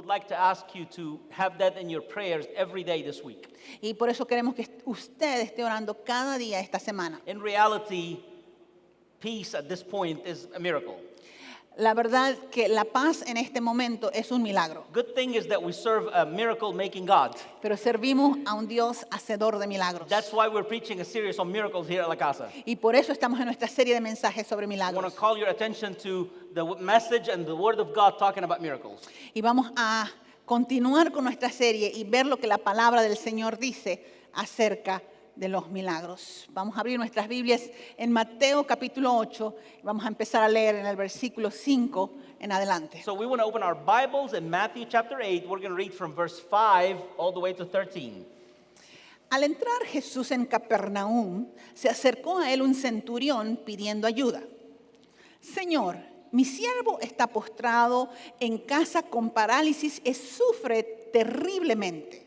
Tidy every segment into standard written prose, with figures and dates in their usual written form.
would like to ask you to have that in your prayers every day this week. Y por eso queremos que usted esté orando cada día esta semana. In reality, peace at this point is a miracle. La verdad que la paz en este momento es un milagro. Good thing is that we serve a miracle-making God. Pero servimos a un Dios hacedor de milagros. That's why we're preaching a series on miracles here at La Casa. Y por eso estamos en nuestra serie de mensajes sobre I want milagros. to call your attention to the message and the Word of God talking about miracles. Y vamos a continuar con nuestra serie y ver lo que la palabra del Señor dice acerca de los milagros. Vamos a abrir nuestras Biblias en Mateo capítulo 8. Vamos a empezar a leer en el versículo 5 en adelante. So we want to open our Bibles in Matthew chapter 8. We're going to read from verse 5 all the way to 13. Al entrar Jesús en Capernaum, se acercó a él un centurión pidiendo ayuda. Señor, mi siervo está postrado en casa con parálisis y sufre terriblemente.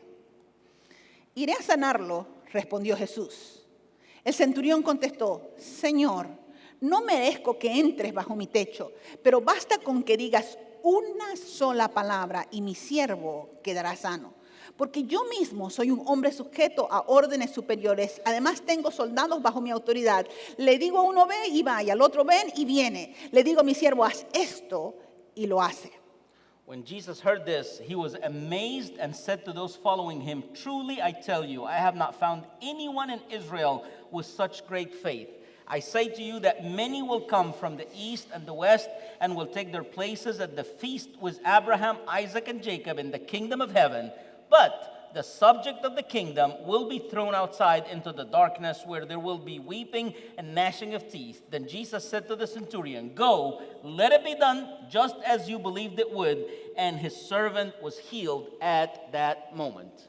Iré a sanarlo, respondió Jesús. El centurión contestó, Señor, no merezco que entres bajo mi techo, pero basta con que digas una sola palabra y mi siervo quedará sano. Porque yo mismo soy un hombre sujeto a órdenes superiores. Además tengo soldados bajo mi autoridad. Le digo a uno ve y va, y al otro ven y viene. Le digo a mi siervo haz esto y lo hace. When Jesus heard this, he was amazed and said to those following him, Truly I tell you, I have not found anyone in Israel with such great faith. I say to you that many will come from the east and the west and will take their places at the feast with Abraham, Isaac, and Jacob in the kingdom of heaven. But the subject of the kingdom will be thrown outside into the darkness where there will be weeping and gnashing of teeth. Then Jesus said to the centurion, Go, let it be done just as you believed it would. And his servant was healed at that moment.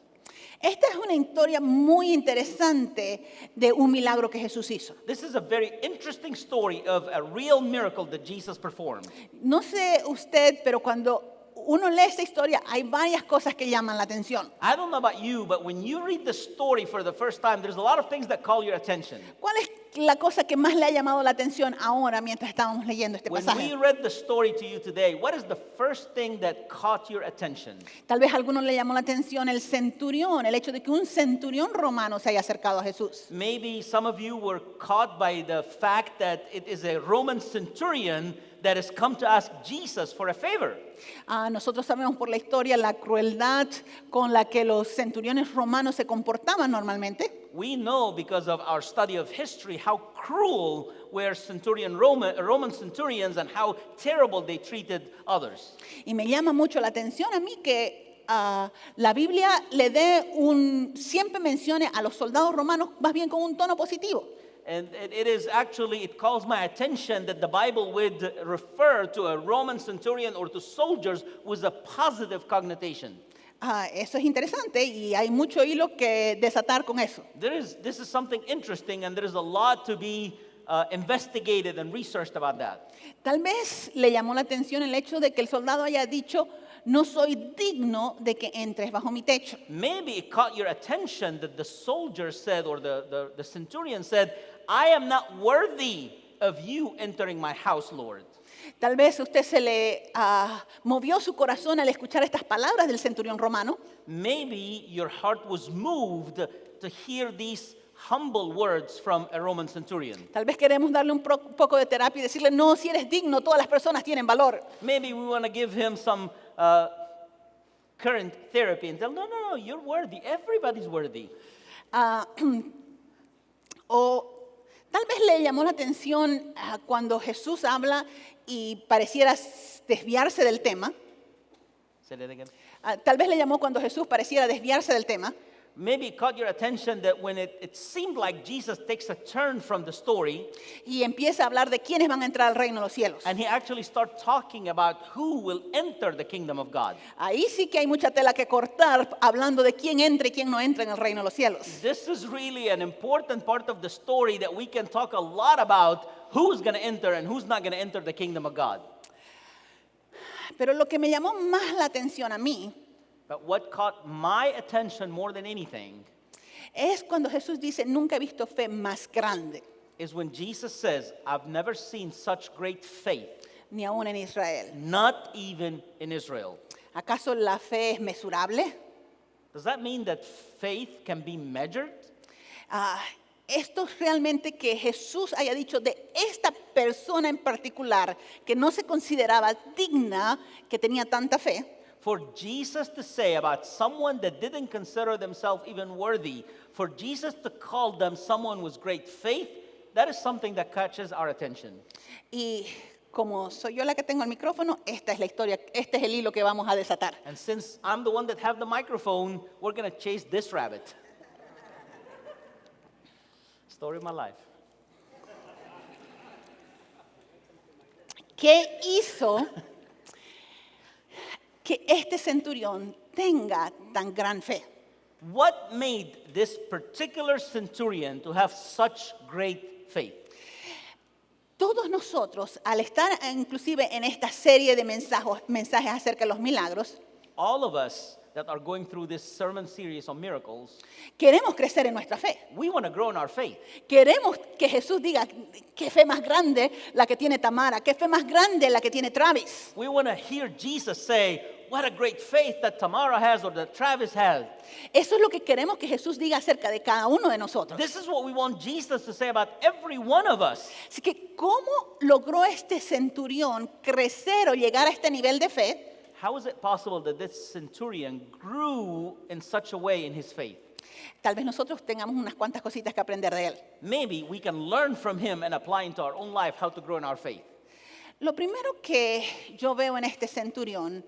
Esta es una historia muy interesante de un milagro que Jesús hizo. This is a very interesting story of a real miracle that Jesus performed. No sé usted, pero cuando uno lee esta historia, hay varias cosas que llaman la atención. I don't know about you, but when you read the story for the first time, there's a lot of things that call your attention. ¿Cuál es la cosa que más le ha llamado la atención ahora mientras estábamos leyendo este When pasaje? we read the story to you today, what is the first thing that caught your attention? Tal vez a algunos le llamó la atención el centurión, el hecho de que un centurión romano se haya acercado a Jesús. Maybe some of you were caught by the fact that it is a Roman centurion that has come to ask Jesus for a favor. Nosotros sabemos por la historia la crueldad con la que los centuriones romanos se comportaban normalmente. We know because of our study of history how cruel were Roman centurions and how terrible they treated others. Y me llama mucho la atención a mí que la Biblia siempre mencione a los soldados romanos más bien con un tono positivo. And it calls my attention that the Bible would refer to a Roman centurion or to soldiers with a positive connotation. Eso es interesante y hay mucho hilo que desatar con eso. This is something interesting, and there is a lot to be investigated and researched about that. Tal vez le llamó la atención el hecho de que el soldado haya dicho, no soy digno de que entres bajo mi techo. Maybe it caught your attention that the soldier said, or the centurion said, I am not worthy of you entering my house, Lord. Tal vez usted se le movió su corazón al escuchar estas palabras del centurión romano. Maybe your heart was moved to hear these humble words from a Roman centurion. Tal vez queremos darle un poco de terapia y decirle, no, si eres digno, todas las personas tienen valor. Maybe we want to give him some current therapy and tell, no, you're worthy. Everybody's worthy. O tal vez le llamó la atención cuando Jesús habla y pareciera desviarse del tema. Say that again. Tal vez le llamó cuando Jesús pareciera desviarse del tema. Maybe it caught your attention that when it seemed like Jesus takes a turn from the story, Y empieza a hablar de quiénes van a entrar al reino de los cielos. and he actually starts talking about who will enter the kingdom of God. Ahí sí que hay mucha tela que cortar hablando de quién entra y quién no entra en el reino de los cielos. This is really an important part of the story that we can talk a lot about who's going to enter and who's not going to enter the kingdom of God. Pero lo que me llamó más la atención a mí But what caught my attention more than anything es cuando Jesús dice, nunca he visto fe más grande, is when Jesus says, I've never seen such great faith, ni aún en Israel. not even in Israel. ¿Acaso la fe es mesurable? Does that mean that faith can be measured? Esto es realmente que Jesús haya dicho de esta persona en particular que no se consideraba digna, que tenía tanta fe. For Jesus to say about someone that didn't consider themselves even worthy, for Jesus to call them someone with great faith, that is something that catches our attention. Y como soy yo la que tengo el micrófono, esta es la historia, este es el hilo que vamos a desatar. And since I'm the one that have the microphone, we're going to chase this rabbit. Story of my life. ¿Qué hizo que este centurión tenga tan gran fe? What made this particular centurion to have such great faith? Todos nosotros, al estar inclusive en esta serie de mensajes acerca de los milagros, All of us that are going through this sermon series on miracles, queremos crecer en nuestra fe. we want to grow in our faith. Queremos que Jesús diga, qué fe más grande la que tiene Tamara, qué fe más grande la que tiene Travis. We want to hear Jesus say, what a great faith that Tamara has or that Travis has. Eso es lo que queremos que Jesús diga acerca de cada uno de nosotros. This is what we want Jesus to say about every one of us. Así que, ¿cómo logró este centurión crecer o llegar a este nivel de fe? How is it possible that this centurion grew in such a way in his faith? Tal vez nosotros tengamos unas cuantas cositas que aprender de él. Maybe we can learn from him and apply into our own life how to grow in our faith. Lo primero que yo veo en este centurión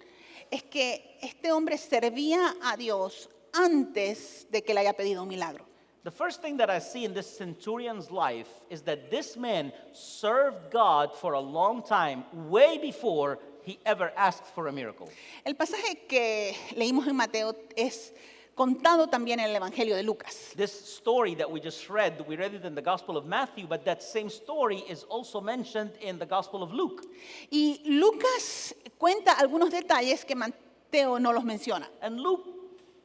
es que este hombre servía a Dios antes de que le haya pedido un milagro. The first thing that I see in this centurion's life is that this man served God for a long time, way before he ever asked for a miracle. El pasaje que leímos en Mateo es contado también en el Evangelio de Lucas. This story that we just read, we read it in the Gospel of Matthew, but that same story is also mentioned in the Gospel of Luke. Y Lucas cuenta algunos detalles que Mateo no los menciona. And Luke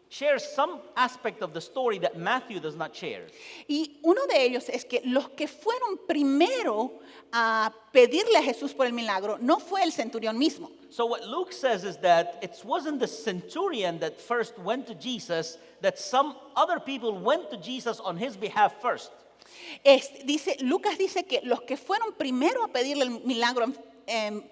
shares some aspect of the story that Matthew does not share. Y uno de ellos es que los que fueron primero a pedirle a Jesús por el milagro no fue el centurión mismo. So what Luke says is that it wasn't the centurion that first went to Jesus, that some other people went to Jesus on his behalf first. Lucas dice que los que fueron primero a pedirle el milagro en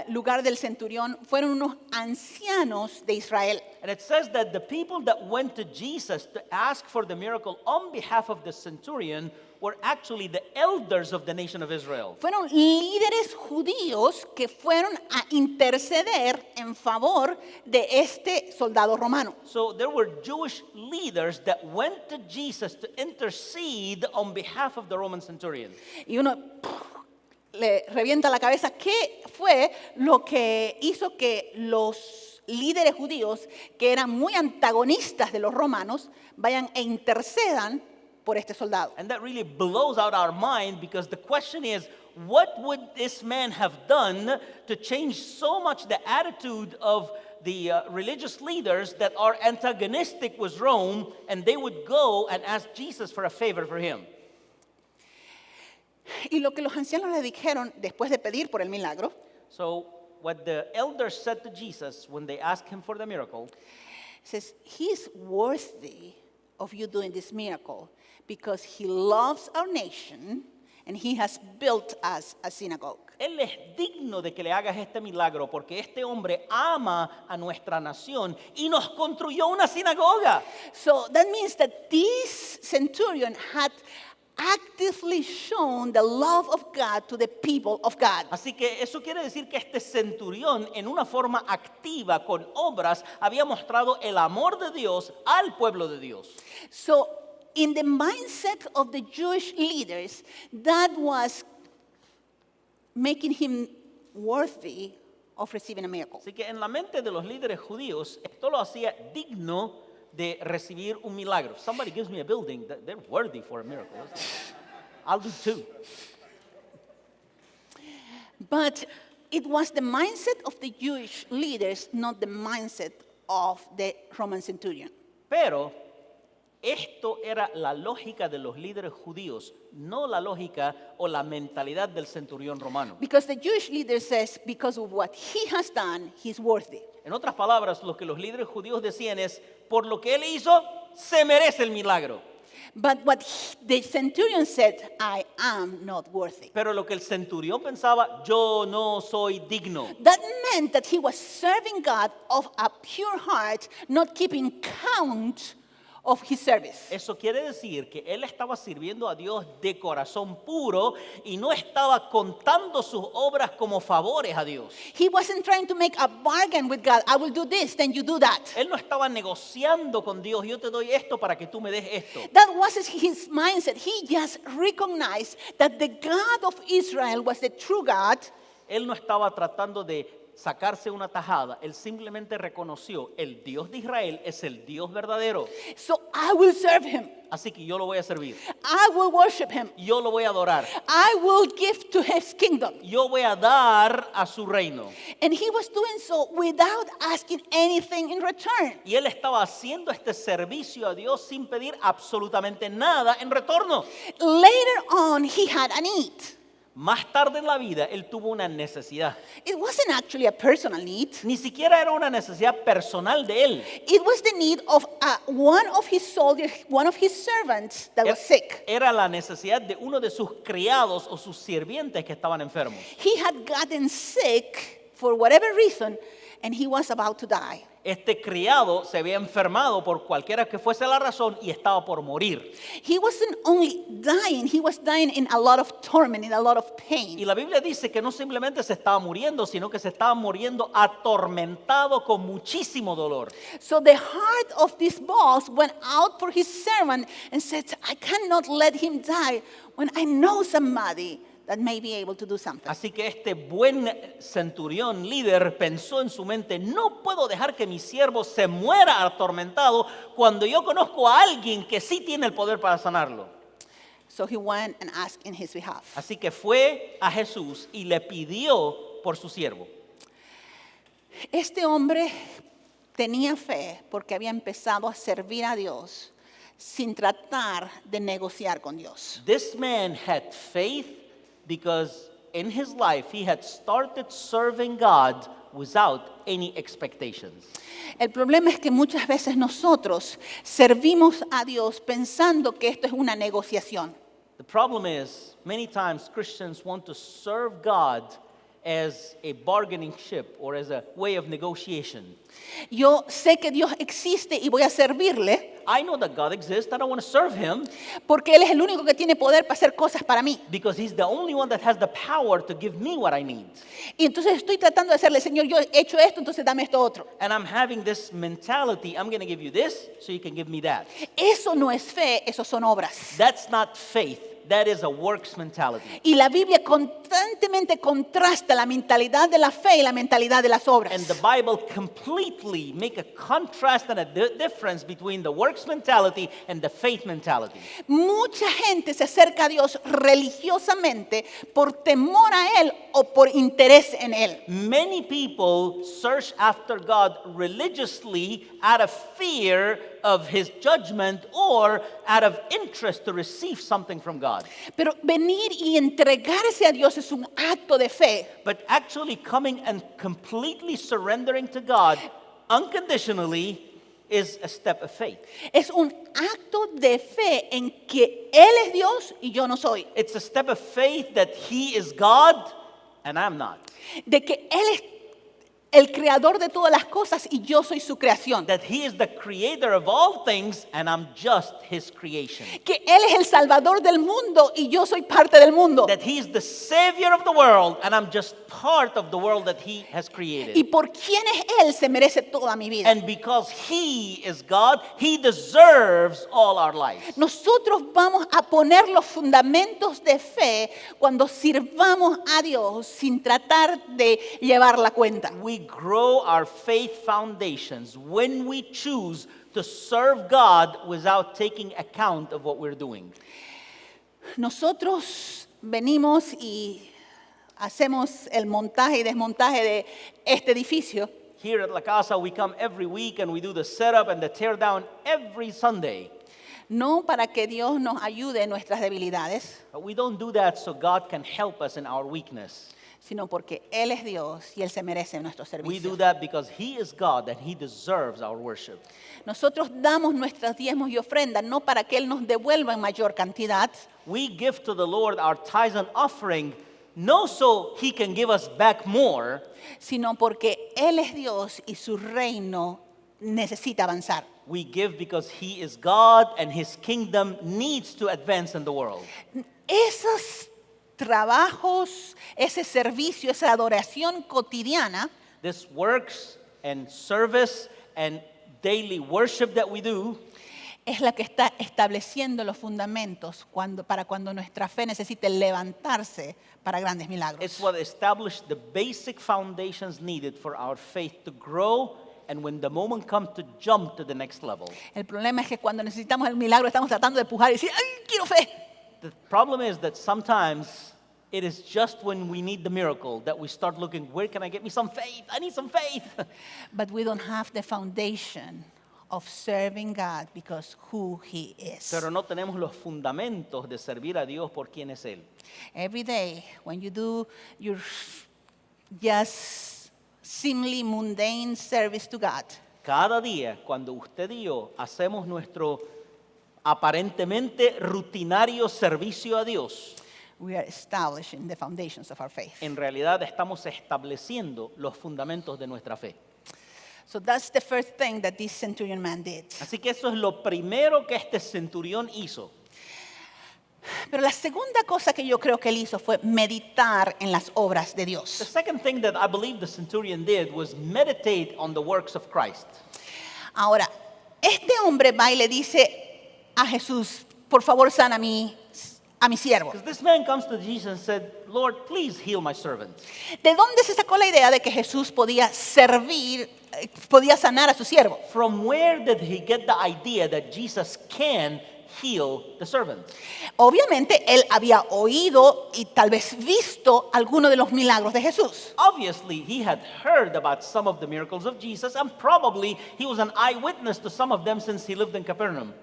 lugar del centurión fueron unos ancianos de Israel. And it says that the people that went to Jesus to ask for the miracle on behalf of the centurion were actually the elders of the nation of Israel. Fueron líderes judíos que fueron a interceder en favor de este soldado romano. So there were Jewish leaders that went to Jesus to intercede on behalf of the Roman centurion. Y uno le revienta la cabeza. ¿Qué fue lo que hizo que los líderes judíos, que eran muy antagonistas de los romanos, vayan e intercedan por este soldado? And that really blows out our mind, because the question is, what would this man have done to change so much the attitude of the religious leaders that are antagonistic with Rome, and they would go and ask Jesus for a favor for him? Y lo que los ancianos le dijeron después de pedir por el milagro, So what the elders said to Jesus when they asked him for the miracle, says, he's worthy of you doing this miracle because he loves our nation and he has built us a synagogue. él es digno de que le hagas este milagro porque este hombre ama a nuestra nación y nos construyó una sinagoga. So that means that this centurion had actively shown the love of God to the people of God. Así que eso quiere decir que este centurión, en una forma activa, con obras, había mostrado el amor de Dios al pueblo de Dios. So in the mindset of the Jewish leaders, that was making him worthy of receiving a miracle. Así que en la mente de los líderes judíos, esto lo hacía digno de recibir un milagro. Somebody gives me a building, they're worthy for a miracle. I'll do two. But it was the mindset of the Jewish leaders, not the mindset of the Roman centurion. Pero Esto era la lógica de los líderes judíos, no la lógica o la mentalidad del centurión romano. Because the Jewish leader says, because of what he has done, he's worthy. En otras palabras, lo que los líderes judíos decían es, por lo que él hizo, se merece el milagro. But what the centurion said, I am not worthy. Pero lo que el centurión pensaba, yo no soy digno. That meant that he was serving God of a pure heart, not keeping count of his service. Eso quiere decir que él estaba sirviendo a Dios de corazón puro y no estaba contando sus obras como favores a Dios. He wasn't trying to make a bargain with God. I will do this, then you do that. Él no estaba negociando con Dios, yo te doy esto para que tú me des esto. That wasn't his mindset. He just recognized that the God of Israel was the true God. Él no estaba tratando de sacarse una tajada, él simplemente reconoció, el Dios de Israel es el Dios verdadero, So I will serve him. así que yo lo voy a servir, I will worship him. yo lo voy a adorar, I will give to his kingdom. yo voy a dar a su reino. And he was doing so without asking anything in return. Y él estaba haciendo este servicio a Dios sin pedir absolutamente nada en retorno. Later on, he had a need. Más tarde en la vida, él tuvo una necesidad. It wasn't actually a personal need. Ni siquiera era una necesidad personal de él. It was the need of one of his soldiers, one of his servants that was sick. Era la necesidad de uno de sus criados o sus sirvientes que estaban enfermos. He had gotten sick for whatever reason, and he was about to die. Este criado se había enfermado por cualquiera que fuese la razón y estaba por morir. He wasn't only dying, he was dying in a lot of torment, in a lot of Y pain. la Biblia dice que no simplemente se estaba muriendo, sino que se estaba muriendo atormentado con muchísimo dolor. So the heart of this boss went out for his servant and said, I cannot let him die when I know somebody that may be able to do something. Así que este buen centurión líder pensó en su mente, no puedo dejar que mi siervo se muera atormentado cuando yo conozco a alguien que sí tiene el poder para sanarlo. So he went and asked in his behalf. Así que fue a Jesús y le pidió por su siervo. Este hombre tenía fe porque había empezado a servir a Dios sin tratar de negociar con Dios. This man had faith because in his life he had started serving God without any expectations. El problema es que muchas veces nosotros servimos a Dios pensando que esto es una negociación. The problem is, many times Christians want to serve God as a bargaining chip or as a way of negotiation. Yo sé que Dios existe y voy a servirle I know that God exists, I don't want to serve him porque Él es el único que tiene poder para hacer cosas para mí. because he's the only one that has the power to give me what I need. Y entonces estoy tratando de hacerle, Señor, yo he hecho esto, entonces dame esto otro. And I'm having this mentality, I'm going to give you this so you can give me that. Eso no es fe, eso son obras. That's not faith. That is a works mentality. Y la Biblia constantemente contrasta la mentalidad de la fe y la mentalidad de las obras. And the Bible completely make a contrast and a difference between the works mentality and the faith mentality. Mucha gente se acerca a Dios religiosamente por temor a Él o por interés en Él. Many people search after God religiously out of fear of his judgment or out of interest to receive something from God. Pero venir y entregarse a Dios es un acto de fe. But actually coming and completely surrendering to God unconditionally is a step of faith. Es un acto de fe en que Él es Dios y yo no soy. It's a step of faith that he is God and I'm not. De que Él es el creador de todas las cosas y yo soy su creación. That he is the creator of all things and I'm just his creation. Que Él es el salvador del mundo y yo soy parte del mundo. That he is the savior of the world and I'm just part of the world that he has created. Y por quién es Él se merece toda mi vida. And because he is God, he deserves all our lives. Nosotros vamos a poner los fundamentos de fe cuando sirvamos a Dios sin tratar de llevar la cuenta. We grow our faith foundations when we choose to serve God without taking account of what we're doing. Nosotros venimos y hacemos el montaje y desmontaje de este edificio. Here at La Casa, we come every week and we do the setup and the tear down every Sunday. no para que Dios nos ayude en nuestras debilidades, But we don't do that so God can help us in our weakness. sino porque Él es Dios y Él se merece nuestro We servicio. do that because He is God and He deserves our worship. Nosotros damos nuestros diezmos y ofrendas no para que Él nos devuelva en mayor cantidad, We give to the Lord our tithes and offering, not so He can give us back more, sino porque Él es Dios y su reino necesita avanzar. we give because He is God and His kingdom needs to advance in the world. Esos trabajos, ese servicio, esa adoración cotidiana This works and service and daily worship that we do es la que está estableciendo los fundamentos para cuando nuestra fe necesite levantarse para grandes milagros. it's what established the basic foundations needed for our faith to grow and when the moment comes to jump to the next level. El problema es que cuando necesitamos el milagro estamos tratando de empujar y decir, ¡ay, quiero fe! The problem is that sometimes it is just when we need the miracle that we start looking, where can I get me some faith? I need some faith. But we don't have the foundation of serving God because who He is. Pero no tenemos los fundamentos de servir a Dios por quien es Él. Every day, when you do your just seemingly mundane service to God, Cada día, cuando usted y yo hacemos nuestro aparentemente rutinario servicio a Dios, we are establishing the foundations of our faith. en realidad estamos estableciendo los fundamentos de nuestra fe. So that's the first thing that this centurion man did. Así que eso es lo primero que este centurión hizo. Pero la segunda cosa que yo creo que él hizo fue meditar en las obras de The Dios. second thing that I believe the centurion did was meditate on the works of Christ. Ahora, este hombre va y le dice a Jesús, por favor sana a mi siervo. Because this man comes to Jesus and said, Lord, please heal my servant. ¿De dónde se sacó la idea de que Jesús podía podía sanar a su siervo? From where did he get the idea that Jesus can heal the servant? Obviamente él había oído y tal vez visto algunos de los milagros de Jesús. Obviously, he had heard about some of the miracles of Jesus, and probably he was an eyewitness to some of them since he lived in Capernaum.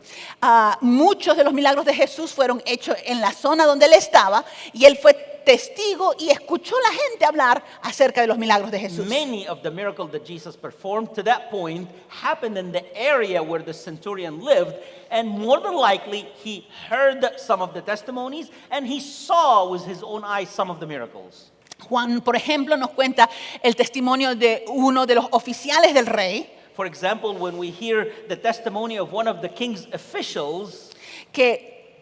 Muchos de los milagros de Jesús fueron hechos en la zona donde él estaba y él fue testigo y escuchó a la gente hablar acerca de los milagros de Jesús. Many of the miracles that Jesus performed to that point happened in the area where the centurion lived, and more than likely, he heard some of the testimonies and he saw with his own eyes some of the miracles. Juan, por ejemplo, nos cuenta el testimonio de uno de los oficiales del rey For example, when we hear the testimony of one of the king's officials, que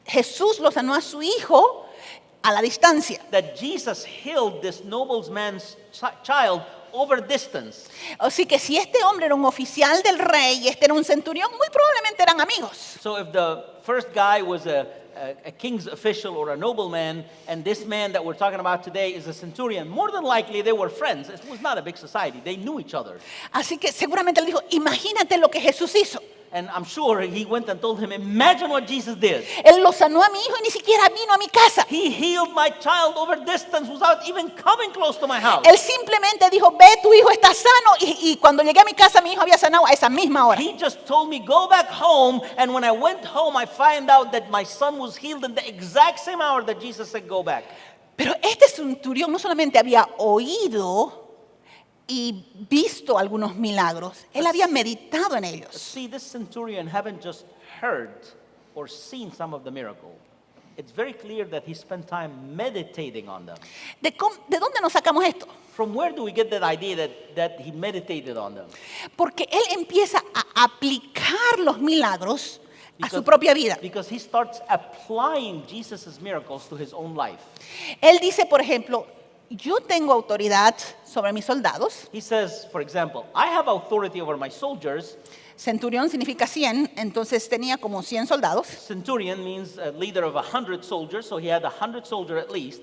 Jesús lo sanó a su hijo a la distancia. that Jesus healed this nobleman's child over distance. Así que si este hombre era un oficial del rey y este era un centurión, muy probablemente eran amigos. So if the first guy was a king's official or a nobleman, and this man that we're talking about today is a centurion, more than likely they were friends. It was not a big society. They knew each other. Así que seguramente él dijo, imagínate lo que Jesús hizo. And I'm sure he went and told him, imagine what Jesus did. Él lo sanó a mi hijo y ni siquiera vino a mi casa. He healed my child over distance without even coming close to my house. Él simplemente dijo, ve, tu hijo está sano. Y cuando llegué a mi casa, mi hijo había sanado a esa misma hora. He just told me, go back home. And when I went home, I find out that my son was healed in the exact same hour that Jesus said, go back. Pero este centurión no solamente había oído y visto algunos milagros, él había meditado en ellos. See, this centurion haven't just heard or seen some of the miracle. It's very clear that he spent time meditating on them. ¿De dónde nos sacamos esto? From where do we get that idea that he meditated on them? Porque él empieza a aplicar los milagros a su propia vida. Because he starts applying Jesus' miracles to his own life. Él dice, por ejemplo, yo tengo autoridad sobre mis soldados. He says, for example, I have authority over my soldiers. Centurión significa 100, entonces tenía como 100 soldados. Centurion means a leader of 100 soldiers, so he had 100 soldiers at least.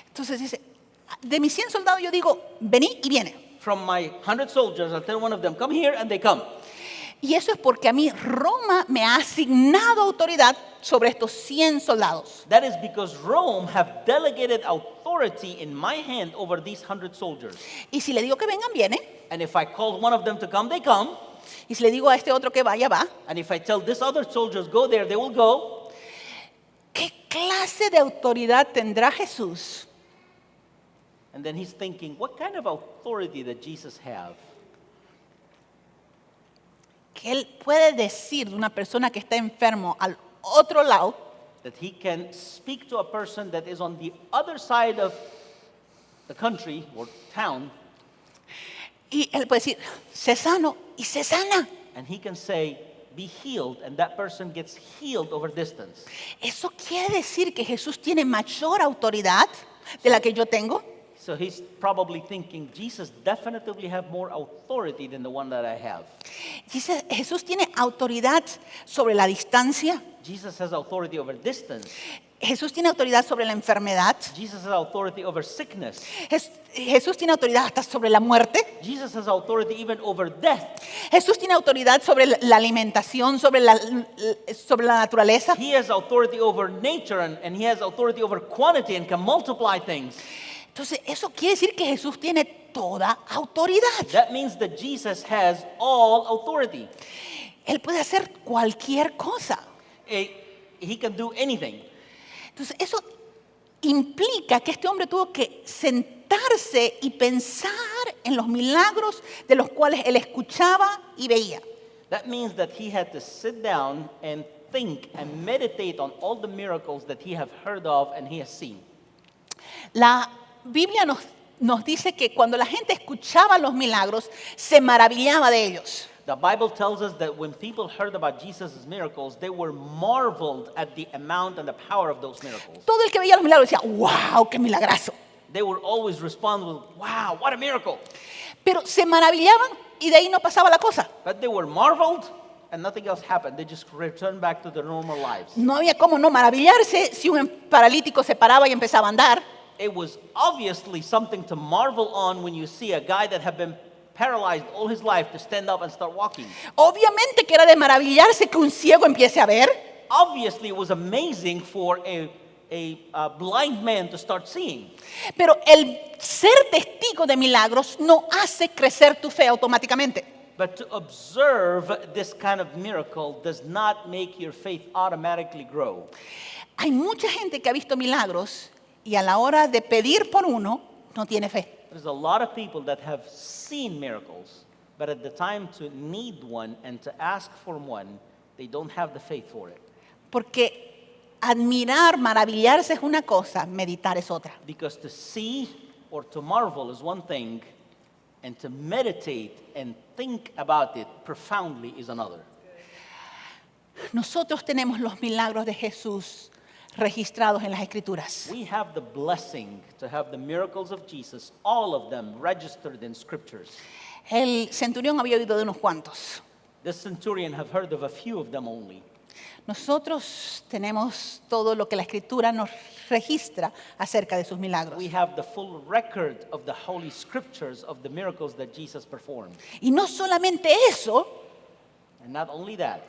Entonces dice, de mis 100 soldados yo digo, vení y viene. From my 100 soldiers, I'll tell one of them, come here, and they come. Y eso es porque a mí Roma me ha asignado autoridad sobre estos 100 soldados. That is because Rome have delegated authority in my hand over these 100 soldiers. Y si le digo que vengan, viene. And if I call one of them to come, they come. y si le digo a este otro que vaya, va. And if I tell this other soldiers go there, they will go. ¿Qué clase de autoridad tendrá Jesús? And then he's thinking, what kind of authority did Jesus have? Que él puede decir de una persona que está enfermo al otro lado, That he can speak to a person that is on the other side of the country or town, y él puede decir, sé sano, y se sana. and he can say, be healed, and that person gets healed over distance. Eso quiere decir que Jesús tiene mayor autoridad de la que yo tengo. So he's probably thinking, Jesus definitely have more authority than the one that I have. Dice, Jesús tiene autoridad sobre la distancia. Jesus has authority over distance. Jesús tiene autoridad sobre la enfermedad. Jesus has authority over sickness. Jesús tiene autoridad hasta sobre la muerte. Jesus has authority even over death. Jesús tiene autoridad sobre la alimentación, sobre la naturaleza. He has authority over nature and he has authority over quantity and can multiply things. Entonces, eso quiere decir que Jesús tiene toda autoridad. That means that Jesus has all authority. Él puede hacer cualquier cosa. He can do anything. Entonces, eso implica que este hombre tuvo que sentarse y pensar en los milagros de los cuales él escuchaba y veía. That means that he had to sit down and think and meditate on all the miracles that he have heard of and he has seen. La Biblia nos dice que cuando la gente escuchaba los milagros, se maravillaba de ellos. The Bible tells us that when people heard about Jesus' miracles, they were marveled at the amount and the power of those miracles. Todo el que veía los milagros decía, wow, qué milagrazo. They would always respond with, wow, what a miracle. Pero se maravillaban y de ahí no pasaba la cosa. But they were marveled and nothing else happened. They just returned back to their normal lives. No había cómo no maravillarse si un paralítico se paraba y empezaba a andar. It was obviously something to marvel on when you see a guy that had been paralyzed all his life to stand up and start walking. Obviamente que era de maravillarse que un ciego empiece a ver. Obviously, it was amazing for a blind man to start seeing. Pero el ser testigo de milagros no hace crecer tu fe automáticamente. But to observe this kind of miracle does not make your faith automatically grow. Hay mucha gente que ha visto milagros y a la hora de pedir por uno no tiene fe. There's a lot of people that have seen miracles, but at the time to need one and to ask for one, they don't have the faith for it. Porque admirar, maravillarse es una cosa, meditar es otra. Because to see or to marvel is one thing, and to meditate and think about it profoundly is another. Nosotros tenemos los milagros de Jesús registrados en las Escrituras. We have the blessing to have the miracles of Jesus, all of them registered in scriptures. El centurión había oído de unos cuantos. This centurion have heard of a few of them only. Nosotros tenemos todo lo que la Escritura nos registra acerca de sus milagros. We have the full record of the Holy Scriptures of the miracles that Jesus performed. Y no solamente eso, And not only that,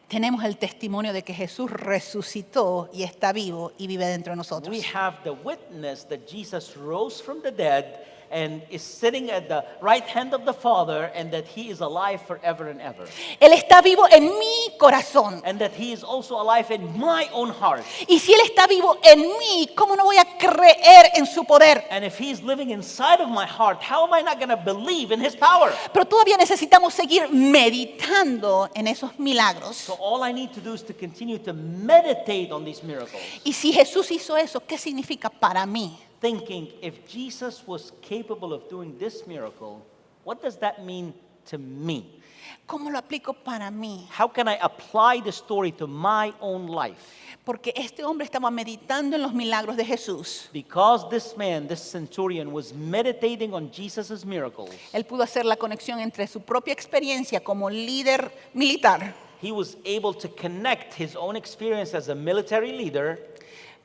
tenemos el testimonio de que Jesús resucitó y está vivo y vive dentro de nosotros. we have the witness that Jesus rose from the dead and is sitting at the right hand of the Father and that he is alive forever and ever. Él está vivo en mi corazón. And that he is also alive in my own heart. Y si Él está vivo en mí, ¿cómo no voy a creer en su poder? And if he's living inside of my heart, how am I not going to believe in his power? Pero todavía necesitamos seguir meditando en esos milagros. So all I need to do is to continue to meditate on these miracles. Y si Jesús hizo eso, ¿qué significa para mí? Thinking, if Jesus was capable of doing this miracle, what does that mean to me? ¿Cómo lo aplico para mí? How can I apply the story to my own life? Porque este hombre estaba meditando en los milagros de Jesús. Because this man, this centurion, was meditating on Jesus' miracles, Él pudo hacer la conexión entre su propia experiencia como líder militar he was able to connect his own experience as a military leader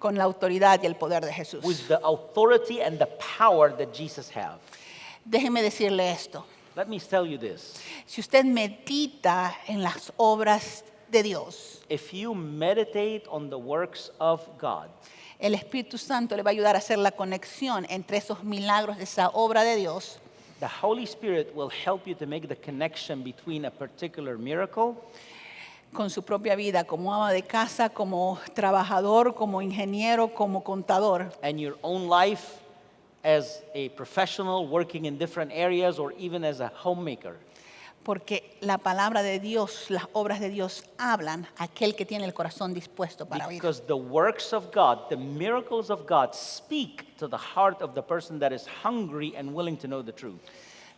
con la autoridad y el poder de Jesús. with the authority and the power that Jesus have. Déjeme decirle esto. Let me tell you this. Si usted medita en las obras de Dios, If you meditate on the works of God, el Espíritu Santo le va a ayudar a hacer la conexión entre esos milagros de esa obra de Dios the Holy Spirit will help you to make the connection between a particular miracle con su propia vida, como ama de casa, como trabajador, como ingeniero, como contador, and your own life as a professional working in different areas or even as a homemaker. porque la palabra de Dios, las obras de Dios hablan a aquel que tiene el corazón dispuesto para oír. Because the works of God, the miracles of God, speak to the heart of the person that is hungry and willing to know the truth.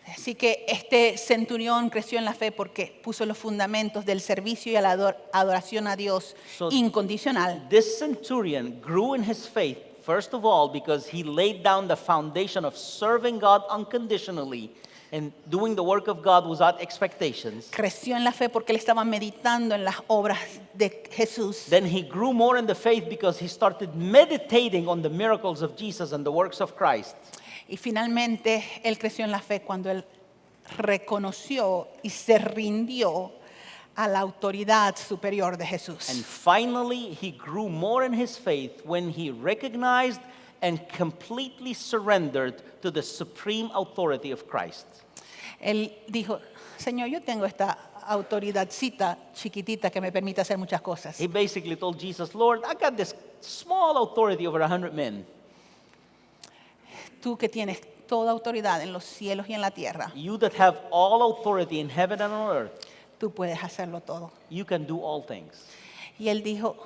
Así que este centurión creció en la fe porque puso los fundamentos del servicio y la adoración a Dios So- incondicional. This centurion grew in his faith, first of all, because he laid down the foundation of serving God unconditionally and doing the work of God without expectations. Creció en la fe porque él estaba meditando en las obras de Jesús. Then he grew more in the faith because he started meditating on the miracles of Jesus and the works of Christ. Y finalmente él creció en la fe cuando él reconoció y se rindió a la autoridad superior de Jesús. And finally, he grew more in his faith when he recognized and completely surrendered to the supreme authority of Christ. Él dijo, Señor, yo tengo esta autoridadcita chiquitita que me permite hacer muchas cosas. He basically told Jesus, Lord, I got this small authority over 100 men. Tú que tienes toda autoridad en los cielos y en la tierra, You that have all authority in heaven and on earth, tú puedes hacerlo todo. you can do all things. Y él dijo,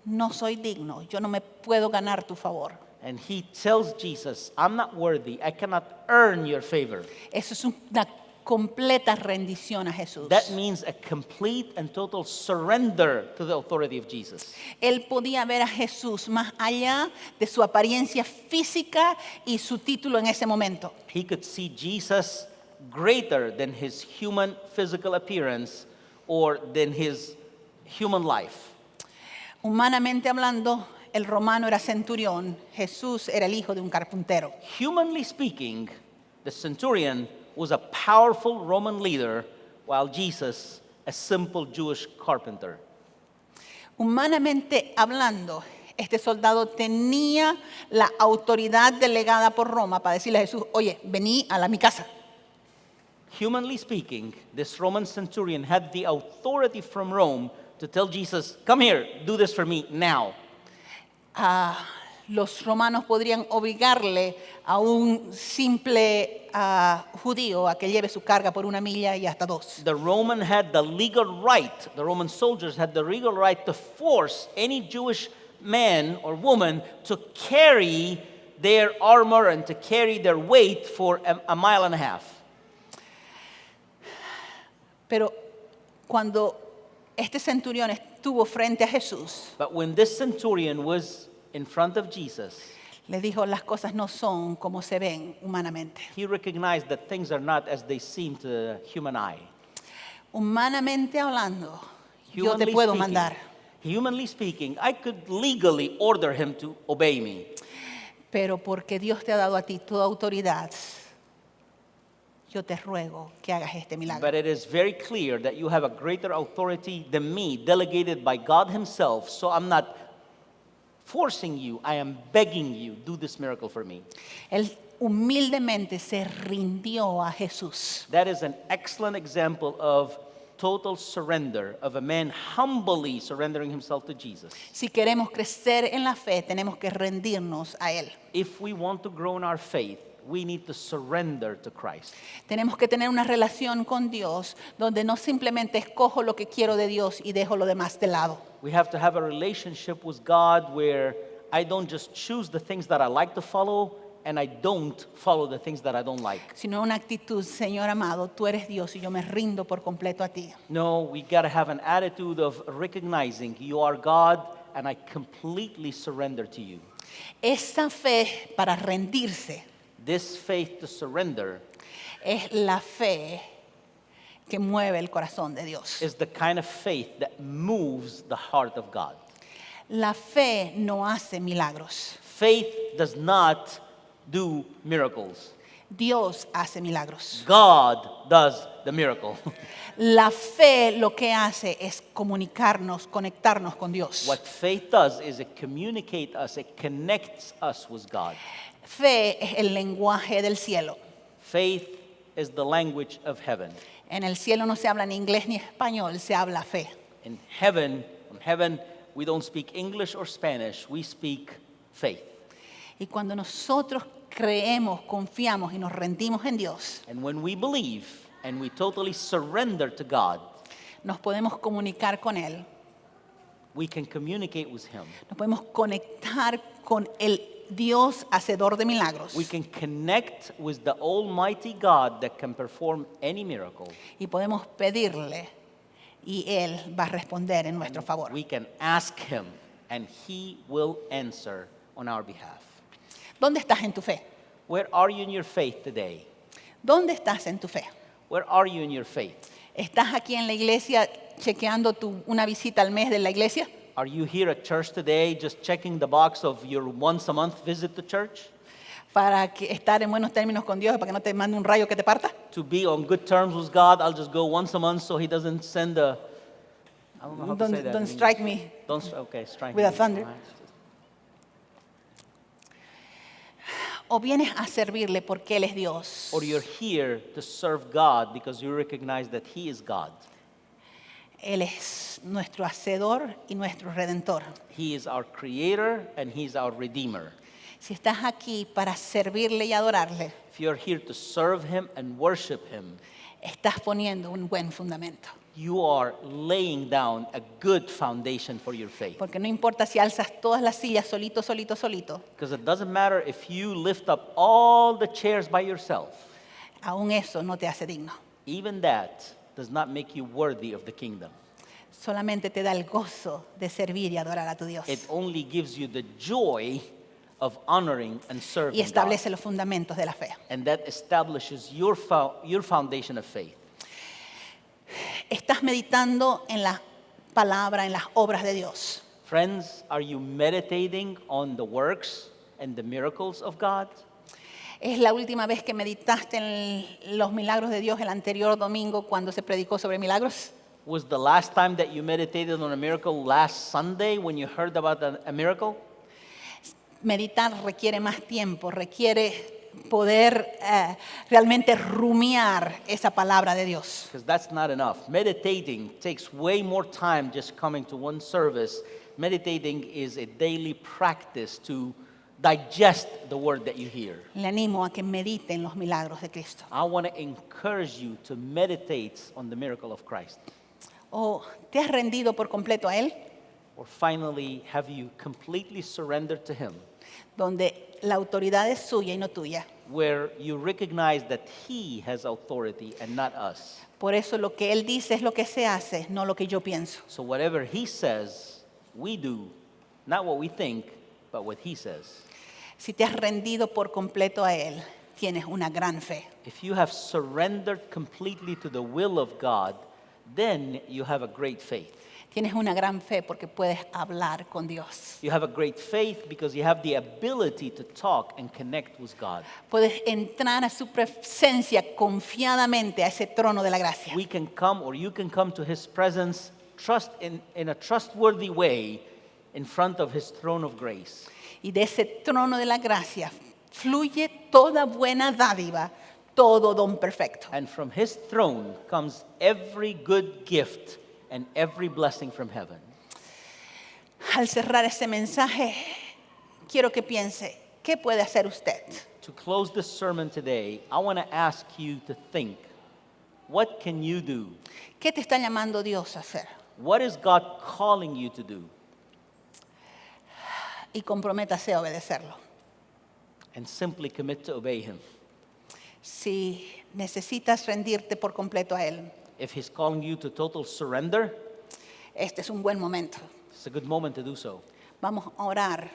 no soy digno, yo no me puedo ganar tu favor. And he tells Jesus, I'm not worthy. I cannot earn your favor. Eso es una completa rendición a Jesús. That means a complete and total surrender to the authority of Jesus. Él podía ver a Jesús más allá de su apariencia física y su título en ese momento. He could see Jesus greater than his human physical appearance or than his human life. Humanamente hablando, el romano era centurión, Jesús era el hijo de un carpintero. Humanly speaking, the centurion was a powerful Roman leader, while Jesus, a simple Jewish carpenter. Humanamente hablando, este soldado tenía la autoridad delegada por Roma para decirle a Jesús, oye, vení a mi casa. Humanly speaking, this Roman centurion had the authority from Rome to tell Jesus, come here, do this for me now. Los romanos podrían obligarle a un simple judío a que lleve su carga por 1 milla y hasta 2. The Roman had the legal right, the Roman soldiers had the legal right to force any Jewish man or woman to carry their armor and to carry their weight for a mile and a half. Pero cuando este centurión estuvo frente a Jesús, But when this centurion was in front of Jesus, le dijo, las cosas no son como se ven humanamente. he recognized that things are not as they seem to the human eye. Humanamente hablando, yo te puedo mandar, Humanly speaking, I could legally order him to obey me. pero porque Dios te ha dado a ti toda autoridad, yo te ruego que hagas este milagro. But it is very clear that you have a greater authority than me, delegated by God himself. So I'm not forcing you, I am begging you, do this miracle for me. Él humildemente se rindió a Jesús. That is an excellent example of total surrender, of a man humbly surrendering himself to Jesus. Si queremos crecer en la fe, tenemos que rendirnos a Él. If we want to grow in our faith, we need to surrender to Christ. Tenemos que tener una relación con Dios donde no simplemente escojo lo que quiero de Dios y dejo lo demás de lado. We have to have a relationship with God where I don't just choose the things that I like to follow and I don't follow the things that I don't like. Sino una actitud, Señor amado, tú eres Dios y yo me rindo por completo a ti. No, we got to have an attitude of recognizing you are God and I completely surrender to you. Esa fe para rendirse This faith to surrender es la fe que mueve el corazón de Dios. is the kind of faith that moves the heart of God. La fe no hace milagros. Faith does not do miracles. Dios hace milagros. God does the miracle. La fe lo que hace es comunicarnos, conectarnos con Dios. What faith does is it communicates us, it connects us with God. Fe es el lenguaje del cielo. Faith is the language of heaven. En el cielo no se habla ni inglés ni español, se habla fe. In heaven, we don't speak English or Spanish, we speak faith. Y cuando nosotros creemos, confiamos y nos rendimos en Dios, And when we believe and we totally surrender to God, nos podemos comunicar con Él, we can communicate with Him. nos podemos conectar con el Dios hacedor de milagros We can connect with the Almighty God that can perform any miracle. y podemos pedirle y Él va a responder en nuestro favor. We can ask Him and He will answer on our behalf. ¿Dónde estás en tu fe? Where are you in your faith today? ¿Dónde estás en tu fe? Where are you in your faith? ¿Estás aquí en la iglesia chequeando una visita al mes de la iglesia? Are you here at church today just checking the box of your once a month visit to church? Para estar en buenos términos con Dios, para que no te mande un rayo que te parta. To be on good terms with God, I'll just go once a month so He doesn't send a... I don't know how to say that. Don't in strike English. me. Okay, strike with me. a thunder. All right. O vienes a servirle porque Él es Dios. Or you're here to serve God because you recognize that He is God. Él es nuestro hacedor y nuestro redentor. He is our creator and He's our redeemer. Si estás aquí para servirle y adorarle, If you're here to serve Him and worship Him, estás poniendo un buen fundamento. you are laying down a good foundation for your faith. Porque no importa si alzas todas las sillas solito, Because it doesn't matter if you lift up all the chairs by yourself. aún eso no te hace digno. Even that does not make you worthy of the kingdom. Solamente te da el gozo de servir y adorar a tu Dios. It only gives you the joy of honoring and Y serving God. establece los fundamentos de la fe. And that establishes your foundation of faith. Estás meditando en la palabra, en las obras de Dios. Friends, are you meditating on the works and the miracles of God? Es la última vez que meditaste en los milagros de Dios el anterior domingo cuando se predicó sobre milagros. Was the last time that you meditated on a miracle last Sunday when you heard about a miracle? Meditar requiere más tiempo, requiere poder realmente rumiar esa palabra de Dios. Because that's not enough. Meditating takes way more time just coming to one service. Meditating is a daily practice to digest the word that you hear. Le animo a que medite en los milagros de Cristo. I want to encourage you to meditate on the miracle of Christ. ¿O te has rendido por completo a Él? Or finally, have you completely surrendered to Him, Donde la autoridad es suya y no tuya. where you recognize that He has authority and not us? Por eso lo que Él dice es lo que se hace, no lo que yo pienso. So whatever He says, we do, not what we think, but what He says. Si te has rendido por completo a Él, tienes una gran fe. If you have surrendered completely to the will of God, then you have a great faith. Tienes una gran fe porque puedes hablar con Dios. You have a great faith because you have the ability to talk and connect with God. Puedes entrar a su presencia confiadamente a ese trono de la gracia. We can come, or you can come to His presence in a trustworthy way in front of His throne of grace. Y de ese trono de la gracia fluye toda buena dádiva, todo don perfecto. And from His throne comes every good gift and every blessing from heaven. Al cerrar ese mensaje, quiero que piense, ¿qué puede hacer usted? To close this sermon today, I want to ask you to think, what can you do? ¿Qué te está llamando Dios a hacer? What is God calling you to do? Y comprométase a obedecerlo. And simply commit to obey Him. Si necesitas rendirte por completo a Él, If He's calling you to total surrender, este es un buen momento. it's a good moment to do so. Vamos a orar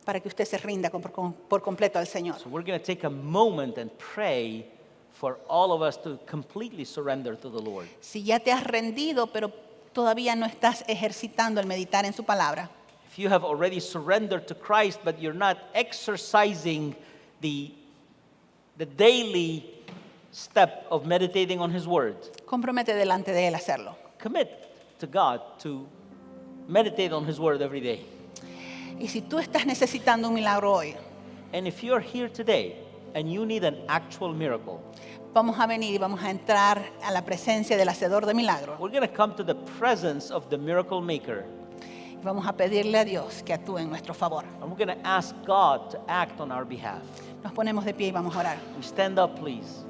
para que usted se rinda por completo al Señor. So we're going to take a moment and pray for all of us to completely surrender to the Lord. Si ya te has rendido, pero todavía no estás ejercitando el meditar en su palabra, If you have already surrendered to Christ, but you're not exercising the daily step of meditating on His Word, compromete delante de Él a hacerlo. commit to God to meditate on His Word every day. Y si tú estás necesitando un milagro hoy, And if you're here today and you need an actual miracle, vamos a venir y vamos a entrar a la presencia del hacedor de milagros. we're going to come to the presence of the miracle maker. Vamos a pedirle a Dios que actúe en nuestro favor. And we're going to ask God to act on our behalf. Nos ponemos de pie y vamos a orar. We stand up, please.